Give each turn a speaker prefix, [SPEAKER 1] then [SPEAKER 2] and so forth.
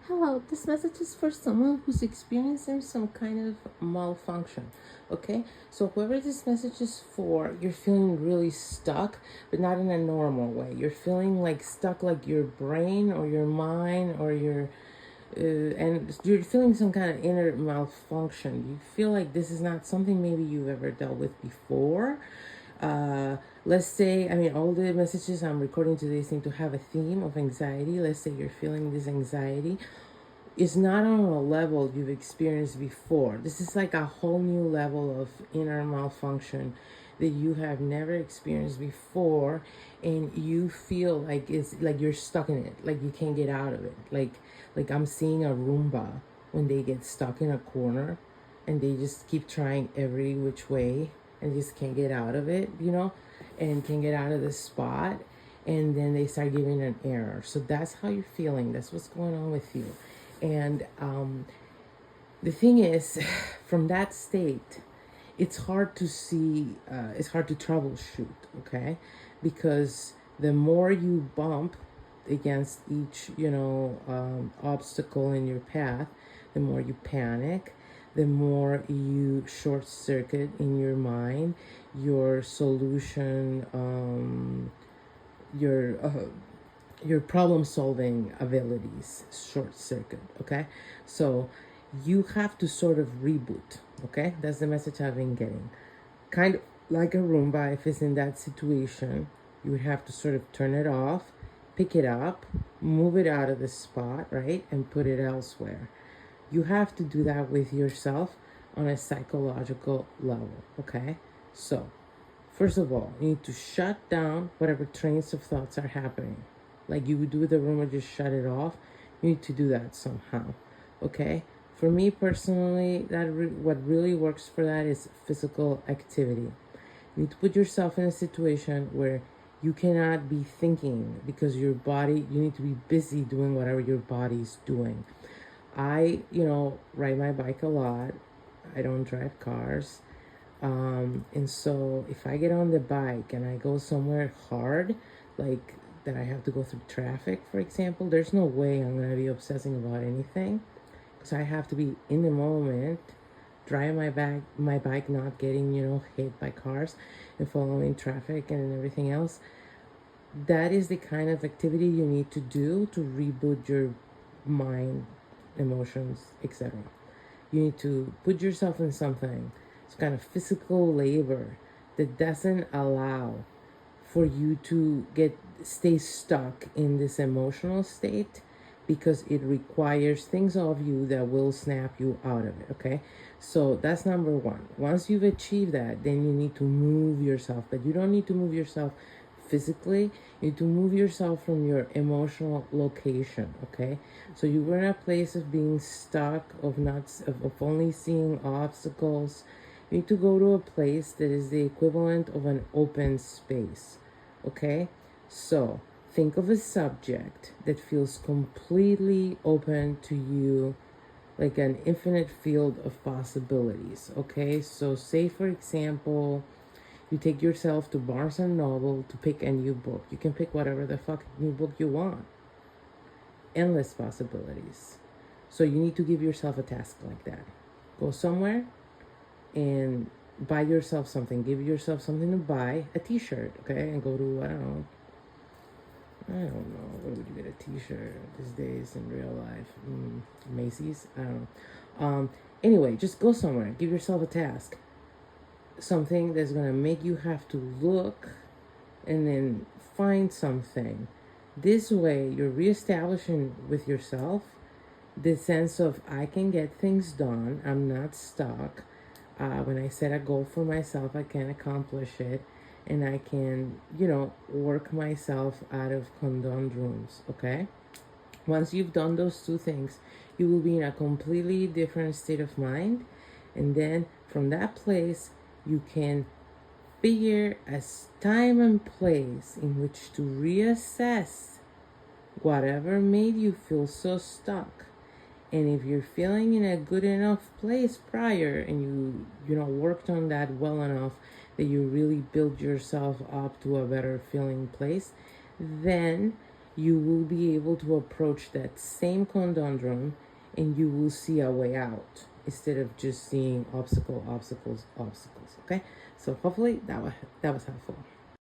[SPEAKER 1] Hello, this message is for someone who's experiencing some kind of malfunction. Okay, so whoever this message is for, you're feeling really stuck, but not in a normal way. You're feeling like stuck, like your brain or your mind or your and you're feeling some kind of inner malfunction. You feel like this is not something maybe you've ever dealt with before. Let's say, I mean, all the messages I'm recording today seem to have a theme of anxiety. Let's say you're feeling this anxiety. It's not on a level you've experienced before. This is like a whole new level of inner malfunction that you have never experienced before, and you feel like it's like you're stuck in it, like you can't get out of it. Like I'm seeing a Roomba when they get stuck in a corner and they just keep trying every which way and just can't get out of it, and can't get out of the spot, and then they start giving an error. So that's how you're feeling. That's what's going on with you. And the thing is, from that state, it's hard to see, it's hard to troubleshoot, okay? Because the more you bump against each, obstacle in your path, the more you panic, the more you short circuit in your mind, your solution, your problem solving abilities short circuit. Okay, so you have to sort of reboot. Okay, that's the message I've been getting. Kind of like a Roomba, if it's in that situation, you would have to sort of turn it off, pick it up, move it out of the spot, right, and put it elsewhere. You have to do that with yourself on a psychological level. Okay, so first of all, you need to shut down whatever trains of thoughts are happening. Like you would do with the room, or just shut it off. You need to do that somehow. Okay? For me personally, what really works for that is physical activity. You need to put yourself in a situation where you cannot be thinking, because you need to be busy doing whatever your body's doing. I, ride my bike a lot. I don't drive cars. And so if I get on the bike and I go somewhere hard, like that I have to go through traffic, for example, there's no way I'm going to be obsessing about anything, because I have to be in the moment, driving my bike, not getting, hit by cars and following traffic and everything else. That is the kind of activity you need to do to reboot your mind, emotions, etc. You need to put yourself in something. It's kind of physical labor that doesn't allow for you to stay stuck in this emotional state, because it requires things of you that will snap you out of it. Okay, so that's number one. Once you've achieved that, then you need to move yourself, but you don't need to move yourself physically. You need to move yourself from your emotional location. Okay, so you were in a place of being stuck, of only seeing obstacles. You need to go to a place that is the equivalent of an open space. Okay, so think of a subject that feels completely open to you, like an infinite field of possibilities. Okay, so say for example, you take yourself to Barnes and Noble to pick a new book. You can pick whatever the fuck new book you want. Endless possibilities. So you need to give yourself a task like that. Go somewhere and buy yourself something. Give yourself something to buy, a t-shirt, okay? And go to, I don't know, where would you get a t-shirt these days in real life? Macy's? I don't know. Anyway, just go somewhere. Give yourself a task. Something that's going to make you have to look and then find something. This way, you're reestablishing with yourself the sense of, I can get things done. I'm not stuck. When I set a goal for myself, I can accomplish it, and I can, work myself out of conundrums, okay? Once you've done those two things, you will be in a completely different state of mind, and then from that place, you can figure a time and place in which to reassess whatever made you feel so stuck. And if you're feeling in a good enough place prior, and you worked on that well enough that you really build yourself up to a better feeling place, then you will be able to approach that same conundrum and you will see a way out instead of just seeing obstacles. Okay, so hopefully that was helpful.